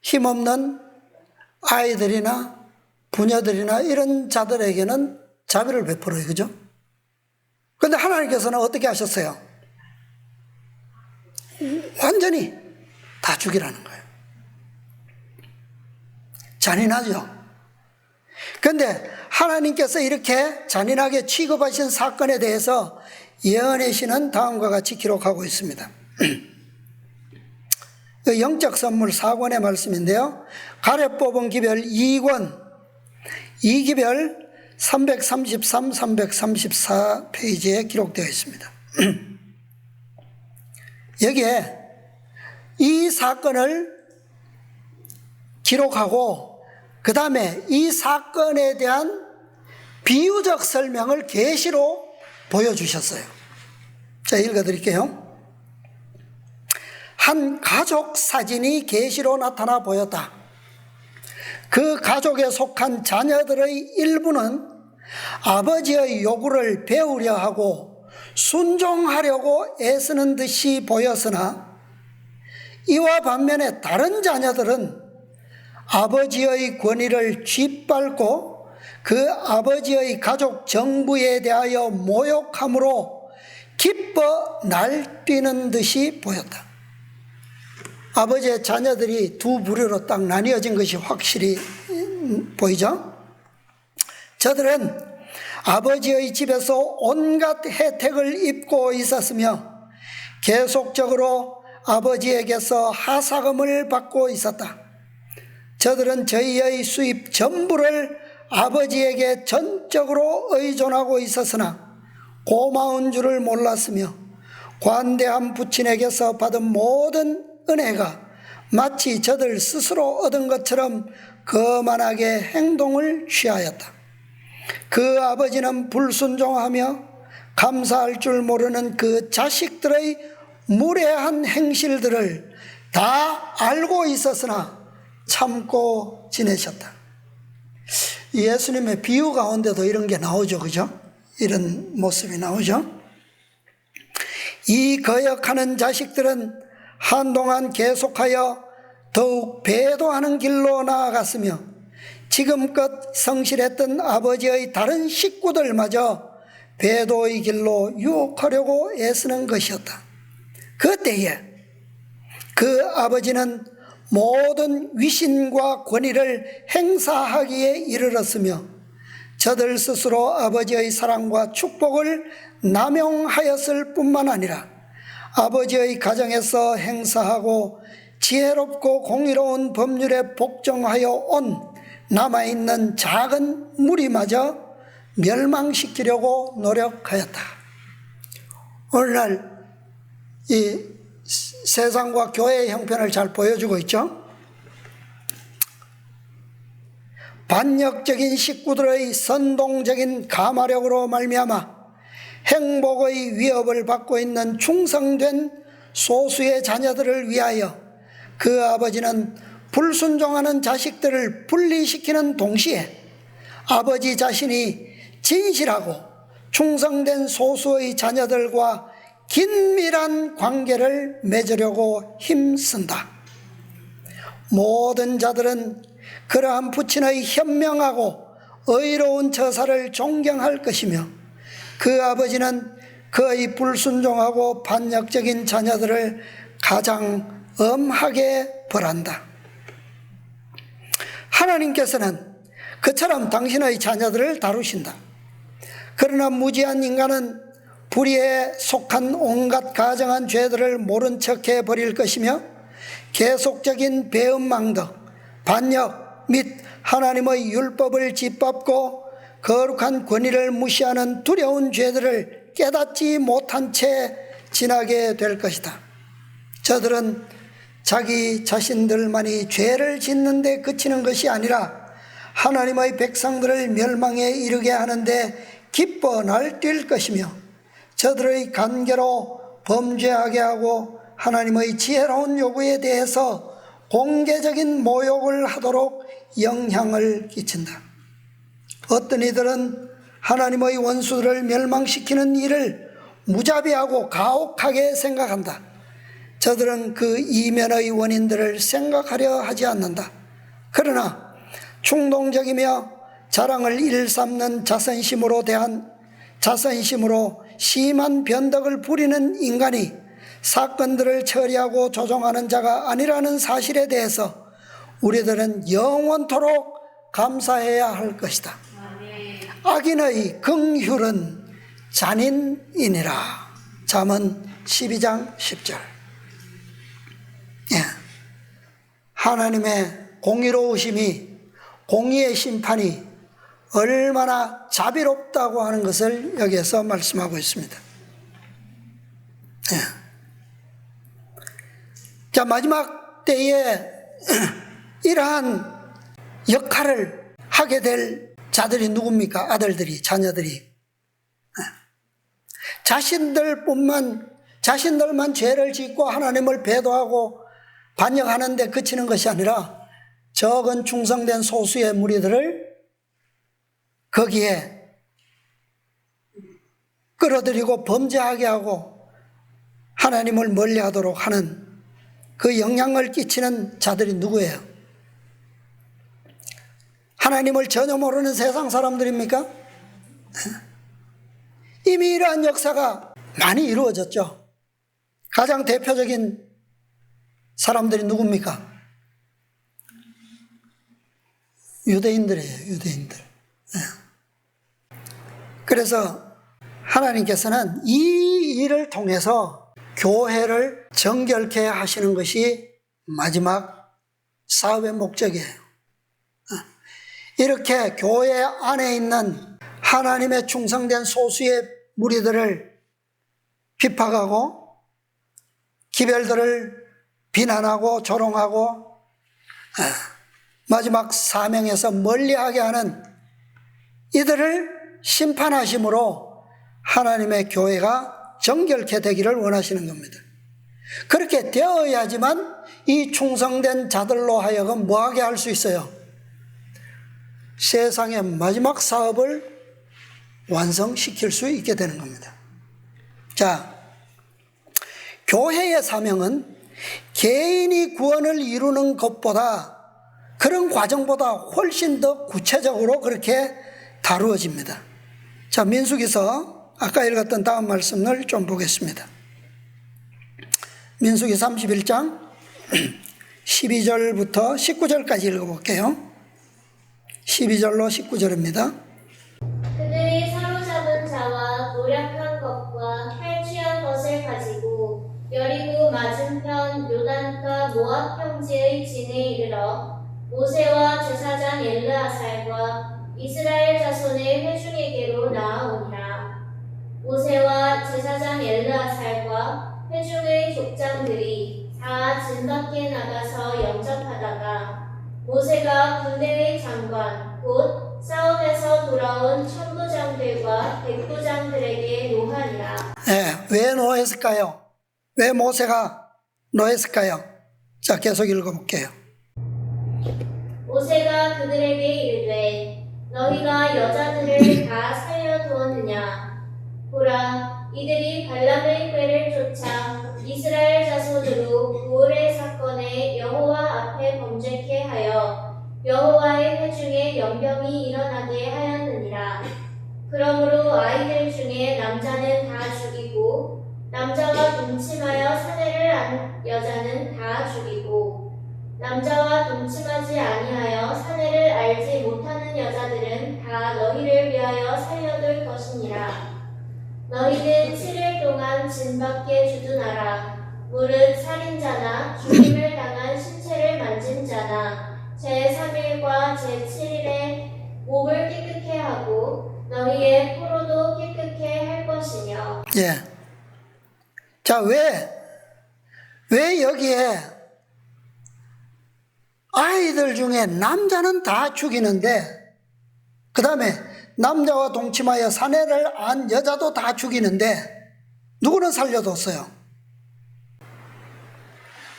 힘없는 아이들이나 부녀들이나 이런 자들에게는 자비를 베풀어요. 그죠? 그런데 하나님께서는 어떻게 하셨어요? 완전히 다 죽이라는 거예요. 잔인하죠? 그런데 하나님께서 이렇게 잔인하게 취급하신 사건에 대해서 예언의 시는 다음과 같이 기록하고 있습니다. 영적 선물 4권의 말씀인데요. 가래 뽑은 기별 2권 2기별 333, 334 페이지에 기록되어 있습니다. 여기에 이 사건을 기록하고 그 다음에 이 사건에 대한 비유적 설명을 계시로 보여주셨어요. 자, 읽어드릴게요. 한 가족 사진이 계시로 나타나 보였다. 그 가족에 속한 자녀들의 일부는 아버지의 요구를 배우려 하고 순종하려고 애쓰는 듯이 보였으나 이와 반면에 다른 자녀들은 아버지의 권위를 짓밟고 그 아버지의 가족 정부에 대하여 모욕함으로 기뻐 날뛰는 듯이 보였다. 아버지의 자녀들이 두 부류로 딱 나뉘어진 것이 확실히 보이죠? 저들은 아버지의 집에서 온갖 혜택을 입고 있었으며 계속적으로 아버지에게서 하사금을 받고 있었다. 저들은 저희의 수입 전부를 아버지에게 전적으로 의존하고 있었으나 고마운 줄을 몰랐으며 관대한 부친에게서 받은 모든 은혜가 마치 저들 스스로 얻은 것처럼 거만하게 행동을 취하였다. 그 아버지는 불순종하며 감사할 줄 모르는 그 자식들의 무례한 행실들을 다 알고 있었으나 참고 지내셨다. 예수님의 비유 가운데도 이런 게 나오죠. 그죠? 이런 모습이 나오죠. 이 거역하는 자식들은 한동안 계속하여 더욱 배도하는 길로 나아갔으며 지금껏 성실했던 아버지의 다른 식구들마저 배도의 길로 유혹하려고 애쓰는 것이었다. 그때에 그 아버지는 모든 위신과 권위를 행사하기에 이르렀으며 저들 스스로 아버지의 사랑과 축복을 남용하였을 뿐만 아니라 아버지의 가정에서 행사하고 지혜롭고 공의로운 법률에 복종하여 온 남아있는 작은 무리마저 멸망시키려고 노력하였다. 오늘날 이 세상과 교회의 형편을 잘 보여주고 있죠. 반역적인 식구들의 선동적인 가마력으로 말미암아 행복의 위협을 받고 있는 충성된 소수의 자녀들을 위하여 그 아버지는 불순종하는 자식들을 분리시키는 동시에 아버지 자신이 진실하고 충성된 소수의 자녀들과 긴밀한 관계를 맺으려고 힘쓴다. 모든 자들은 그러한 부친의 현명하고 의로운 처사를 존경할 것이며 그 아버지는 그의 불순종하고 반역적인 자녀들을 가장 엄하게 벌한다. 하나님께서는 그처럼 당신의 자녀들을 다루신다. 그러나 무지한 인간은 불의에 속한 온갖 가정한 죄들을 모른 척해 버릴 것이며 계속적인 배은망덕, 반역 및 하나님의 율법을 짓밟고 거룩한 권위를 무시하는 두려운 죄들을 깨닫지 못한 채 지나게 될 것이다. 저들은 자기 자신들만이 죄를 짓는 데 그치는 것이 아니라 하나님의 백성들을 멸망에 이르게 하는데 기뻐 날뛸 것이며 저들의 간계로 범죄하게 하고 하나님의 지혜로운 요구에 대해서 공개적인 모욕을 하도록 영향을 끼친다. 어떤 이들은 하나님의 원수들을 멸망시키는 일을 무자비하고 가혹하게 생각한다. 저들은 그 이면의 원인들을 생각하려 하지 않는다. 그러나 충동적이며 자랑을 일삼는 자선심으로 심한 변덕을 부리는 인간이 사건들을 처리하고 조정하는 자가 아니라는 사실에 대해서 우리들은 영원토록 감사해야 할 것이다. 악인의 긍휼은 잔인이니라. 잠언 12장 10절. 예. 하나님의 공의로우심이, 공의의 심판이 얼마나 자비롭다고 하는 것을 여기에서 말씀하고 있습니다. 예. 자, 마지막 때에 이러한 역할을 하게 될 자들이 누굽니까? 아들들이, 자녀들이. 자신들만 죄를 짓고 하나님을 배도하고 반역하는 데 그치는 것이 아니라 적은 충성된 소수의 무리들을 거기에 끌어들이고 범죄하게 하고 하나님을 멀리하도록 하는 그 영향을 끼치는 자들이 누구예요? 하나님을 전혀 모르는 세상 사람들입니까? 이미 이러한 역사가 많이 이루어졌죠. 가장 대표적인 사람들이 누굽니까? 유대인들이에요. 유대인들. 그래서 하나님께서는 이 일을 통해서 교회를 정결케 하시는 것이 마지막 사업의 목적이에요. 이렇게 교회 안에 있는 하나님의 충성된 소수의 무리들을 핍박하고 기별들을 비난하고 조롱하고 마지막 사명에서 멀리하게 하는 이들을 심판하심으로 하나님의 교회가 정결케 되기를 원하시는 겁니다. 그렇게 되어야지만 이 충성된 자들로 하여금 뭐하게 할 수 있어요? 세상의 마지막 사업을 완성시킬 수 있게 되는 겁니다. 자, 교회의 사명은 개인이 구원을 이루는 것보다, 그런 과정보다 훨씬 더 구체적으로 그렇게 다루어집니다. 자, 민수기서 아까 읽었던 다음 말씀을 좀 보겠습니다. 민수기 31장 12절부터 19절까지 읽어볼게요. 12절로 19절입니다. 그들이 사로잡은 자와 노력한 것과 탈취한 것을 가지고 여리고 맞은편 요단과 모압 평지의 진에 이르러 모세와 제사장 엘르아살과 이스라엘 자손의 회중에게로 나아오니라. 모세와 제사장 엘르아살과 회중의 족장들이 다 진 밖에 나가서 영접하다가 모세가 군대의 장관 곧 싸움에서 돌아온 천부장들과 백부장들에게 노하니라. 왜 노했을까요? 왜 모세가 노했을까요? 자, 계속 읽어볼게요. 모세가 그들에게 이르되 너희가 여자들을 다 살려두었느냐? 보라, 이들이 발람의 꾀를 쫓아 이스라엘 자손으로 부올의 사건에 여호와 앞에 범죄케 하여 여호와의 회중에 연병이 일어나게 하였느니라. 그러므로 아이들 중에 남자는 다 죽이고 남자와 동침하여 사내를 안 여자는 다 죽이고 남자와 동침하지 아니하여 사내를 알지 못하는 여자들은 다 너희를 위하여 살려둘 것이니라. 너희는 7일 동안 진 밖에 주둔하라. 무릇 살인자나 죽임을 당한 신체를 만진 자나 제3일과 제7일에 몸을 깨끗게 하고 너희의 포로도 깨끗게 할 것이며. 자, 왜 여기에 아이들 중에 남자는 다 죽이는데 그 다음에 남자와 동침하여 사내를 안 여자도 다 죽이는데 누구는 살려뒀어요?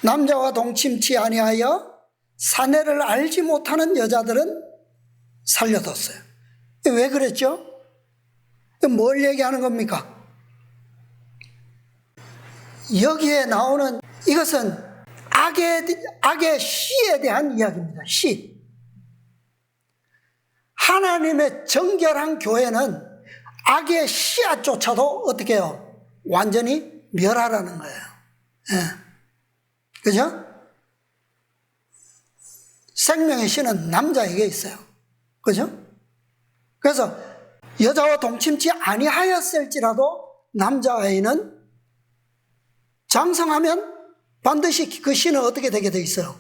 남자와 동침치 아니하여 사내를 알지 못하는 여자들은 살려뒀어요. 왜 그랬죠? 뭘 얘기하는 겁니까? 여기에 나오는 이것은 악의 씨에 대한 이야기입니다. 씨. 하나님의 정결한 교회는 악의 씨앗조차도 어떻게 해요? 완전히 멸하라는 거예요. 그죠? 생명의 씨는 남자에게 있어요. 그죠? 그래서 여자와 동침치 아니하였을지라도 남자아이는 장성하면 반드시 그 씨는 어떻게 되게 돼 있어요?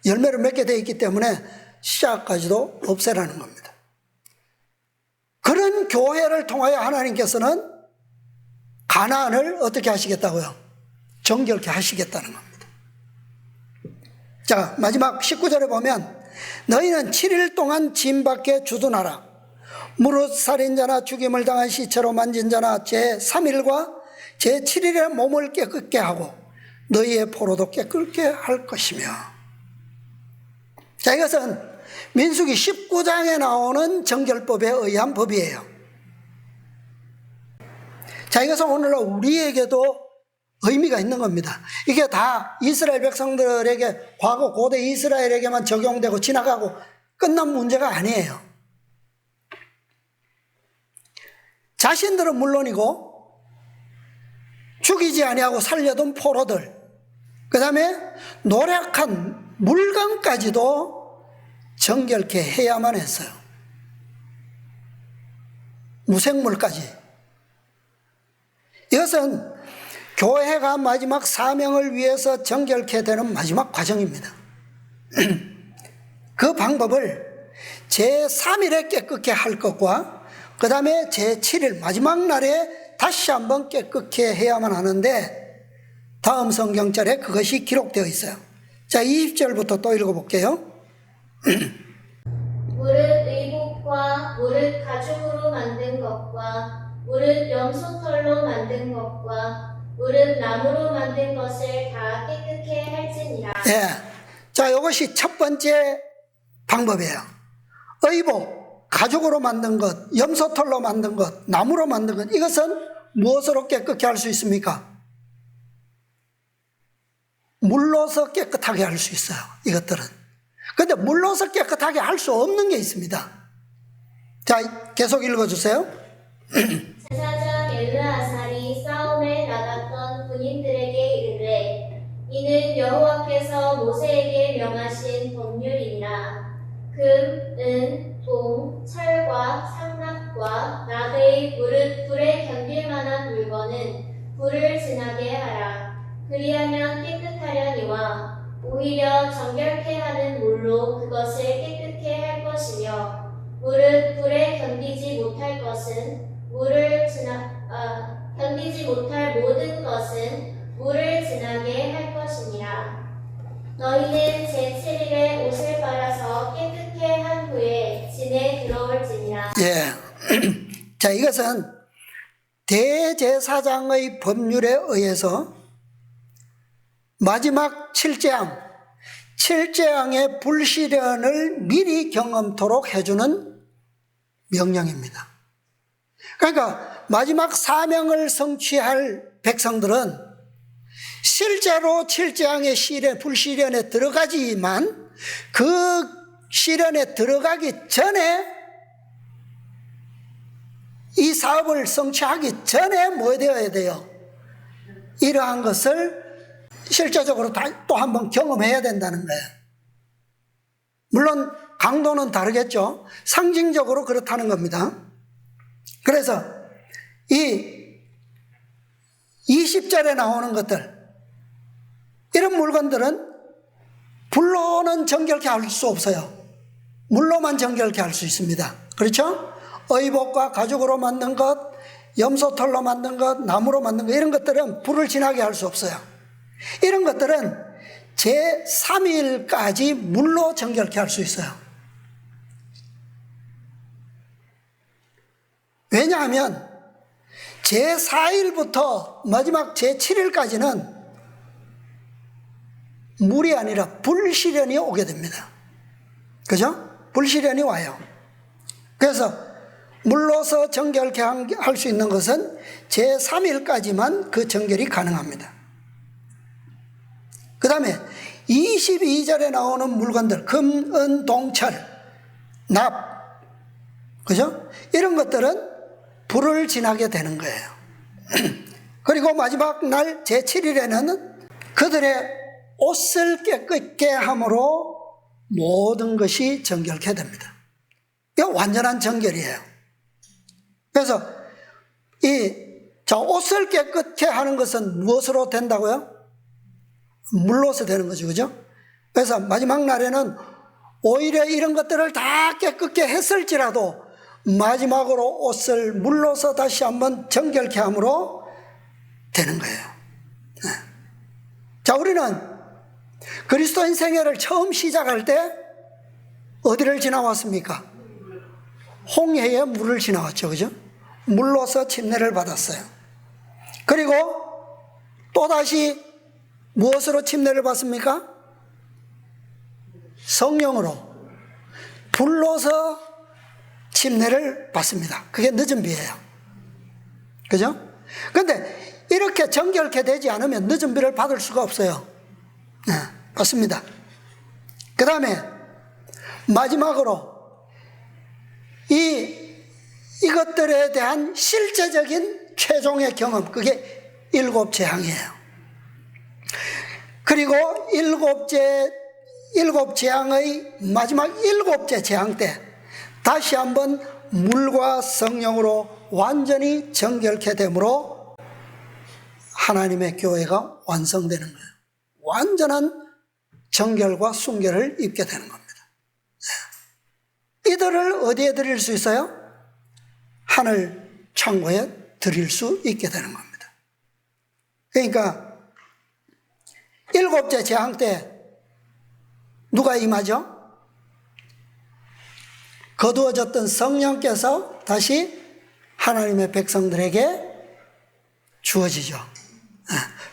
열매를 맺게 돼 있기 때문에 씨앗까지도 없애라는 겁니다. 그런 교회를 통하여 하나님께서는 가나안을 어떻게 하시겠다고요? 정결케 하시겠다는 겁니다. 자, 마지막 19절에 보면 너희는 7일 동안 진 밖에 주둔하라. 무릇 살인자나 죽임을 당한 시체로 만진 자나 제3일과 제7일에 몸을 깨끗게 하고 너희의 포로도 깨끗게 할 것이며. 자, 이것은 민수기 19장에 나오는 정결법에 의한 법이에요. 자, 이것은 오늘날 우리에게도 의미가 있는 겁니다. 이게 다 이스라엘 백성들에게 과거 고대 이스라엘에게만 적용되고 지나가고 끝난 문제가 아니에요. 자신들은 물론이고 죽이지 아니하고 살려둔 포로들, 그 다음에 노력한 물건까지도 정결케 해야만 했어요. 무생물까지. 이것은 교회가 마지막 사명을 위해서 정결케 되는 마지막 과정입니다. 그 방법을 제3일에 깨끗게 할 것과 그 다음에 제7일 마지막 날에 다시 한번 깨끗게 해야만 하는데 다음 성경절에 그것이 기록되어 있어요. 자, 20절부터 또 읽어볼게요. 무릇 의복과 무릇 가죽으로 만든 것과 무릇 염소털로 만든 것과 무릇 나무로 만든 것을 다 깨끗게 할지니라. 자, 이것이 첫 번째 방법이에요. 의복, 가죽으로 만든 것, 염소털로 만든 것, 나무로 만든 것, 이것은 무엇으로 깨끗게 할 수 있습니까? 물로서 깨끗하게 할 수 있어요. 이것들은. 그런데 물로서 깨끗하게 할 수 없는 게 있습니다. 자, 계속 읽어주세요. 제사장 엘르아살이 싸움에 나갔던 군인들에게 이르되 이는 여호와께서 모세에게 명하신 법률이니라. 금, 은, 동, 철과 상납과 나그의 무릇 불에 견딜 만한 물건은 불을 지나게 하라. 그리하면 깨끗하려니와 오히려 정결케 하는 물로 그것을 깨끗게 할 것이며 무릇 불에 견디지 못할 것은 견디지 못할 모든 것은 물을 지나게 할 것이니라. 너희는 제7일에 옷을 빨아서 깨끗게 한 후에 진에 들어올지니라. 예. 자, 이것은 대제사장의 법률에 의해서 마지막 7재앙의 불시련을 미리 경험토록 해주는 명령입니다. 그러니까 마지막 사명을 성취할 백성들은 실제로 7재앙의 불시련에 들어가지만 그 시련에 들어가기 전에 이 사업을 성취하기 전에 뭐 되어야 돼요? 이러한 것을 실제적으로 또 한번 경험해야 된다는 거예요. 물론 강도는 다르겠죠. 상징적으로 그렇다는 겁니다. 그래서 이 20절에 나오는 것들, 이런 물건들은 불로는 정결케 할 수 없어요. 물로만 정결케 할 수 있습니다. 그렇죠? 의복과 가죽으로 만든 것, 염소털로 만든 것, 나무로 만든 것, 이런 것들은 불을 지나게 할 수 없어요. 이런 것들은 제3일까지 물로 정결케 할 수 있어요. 왜냐하면 제4일부터 마지막 제7일까지는 물이 아니라 불시련이 오게 됩니다. 그죠? 불시련이 와요. 그래서 물로서 정결케 할 수 있는 것은 제3일까지만 그 정결이 가능합니다. 그 다음에 22절에 나오는 물건들, 금, 은, 동, 철, 납, 그죠? 이런 것들은 불을 지나게 되는 거예요. 그리고 마지막 날 제7일에는 그들의 옷을 깨끗게 함으로 모든 것이 정결케 됩니다. 이거 완전한 정결이에요. 그래서 옷을 깨끗게 하는 것은 무엇으로 된다고요? 물로서 되는 거죠. 그죠? 그래서 마지막 날에는 오히려 이런 것들을 다 깨끗게 했을지라도 마지막으로 옷을 물로서 다시 한번 정결케 함으로 되는 거예요. 자, 우리는 그리스도인 생애를 처음 시작할 때 어디를 지나왔습니까? 홍해에 물을 지나왔죠. 그죠? 물로서 침례를 받았어요. 그리고 또다시 무엇으로 침례를 받습니까? 성령으로, 불로서 침례를 받습니다. 그게 늦은 비예요. 그죠? 그런데 이렇게 정결케 되지 않으면 늦은 비를 받을 수가 없어요. 네, 맞습니다. 그 다음에 마지막으로 이것들에 대한 실제적인 최종의 경험, 그게 7재앙이에요. 그리고 7재앙의 마지막 7째 재앙 때 다시 한번 물과 성령으로 완전히 정결케 되므로 하나님의 교회가 완성되는 거예요. 완전한 정결과 순결을 입게 되는 겁니다. 이들을 어디에 드릴 수 있어요? 하늘 창고에 드릴 수 있게 되는 겁니다. 그러니까 7째 재앙 때 누가 임하죠? 거두어졌던 성령께서 다시 하나님의 백성들에게 주어지죠.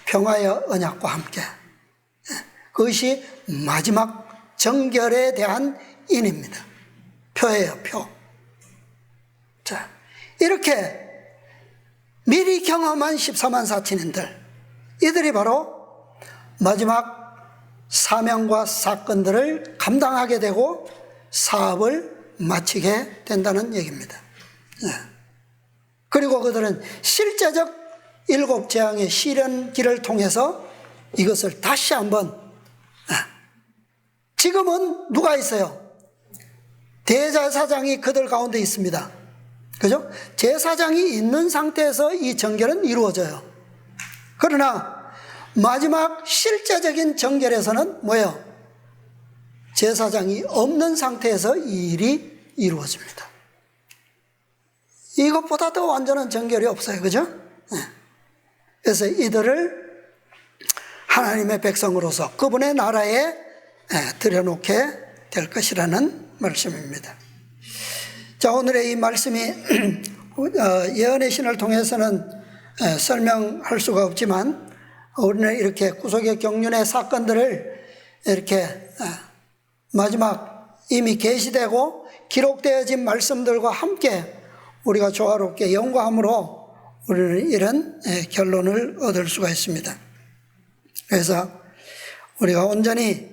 평화의 언약과 함께. 그것이 마지막 정결에 대한 인입니다. 표예요, 표. 자, 이렇게 미리 경험한 14만 4천인들, 이들이 바로 마지막 사명과 사건들을 감당하게 되고 사업을 마치게 된다는 얘기입니다. 그리고 그들은 실제적 7재앙의 시련기를 통해서 이것을 다시 한번, 지금은 누가 있어요? 대제사장이 그들 가운데 있습니다. 그죠? 제사장이 있는 상태에서 이 정결은 이루어져요. 그러나 마지막 실제적인 정결에서는 뭐예요? 제사장이 없는 상태에서 이 일이 이루어집니다. 이것보다 더 완전한 정결이 없어요. 그죠? 그래서 이들을 하나님의 백성으로서 그분의 나라에 들여놓게 될 것이라는 말씀입니다. 자, 오늘의 이 말씀이 예언의 신을 통해서는 설명할 수가 없지만 우리는 이렇게 구속의 경륜의 사건들을 이렇게 마지막 이미 계시되고 기록되어진 말씀들과 함께 우리가 조화롭게 연구함으로 우리는 이런 결론을 얻을 수가 있습니다. 그래서 우리가 온전히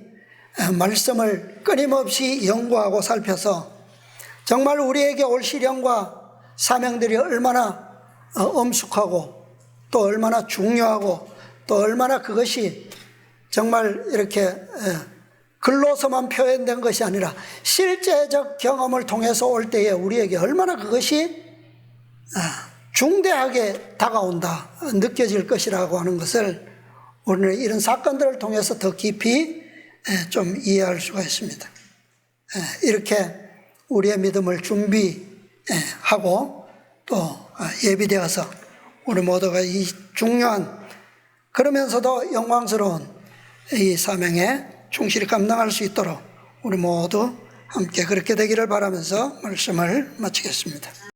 말씀을 끊임없이 연구하고 살펴서 정말 우리에게 올 시련과 사명들이 얼마나 엄숙하고 또 얼마나 중요하고 또 얼마나 그것이 정말 이렇게 글로서만 표현된 것이 아니라 실제적 경험을 통해서 올 때에 우리에게 얼마나 그것이 중대하게 다가온다, 느껴질 것이라고 하는 것을 우리는 이런 사건들을 통해서 더 깊이 좀 이해할 수가 있습니다. 이렇게 우리의 믿음을 준비하고 또 예비되어서 우리 모두가 이 중요한 그러면서도 영광스러운 이 사명에 충실히 감당할 수 있도록 우리 모두 함께 그렇게 되기를 바라면서 말씀을 마치겠습니다.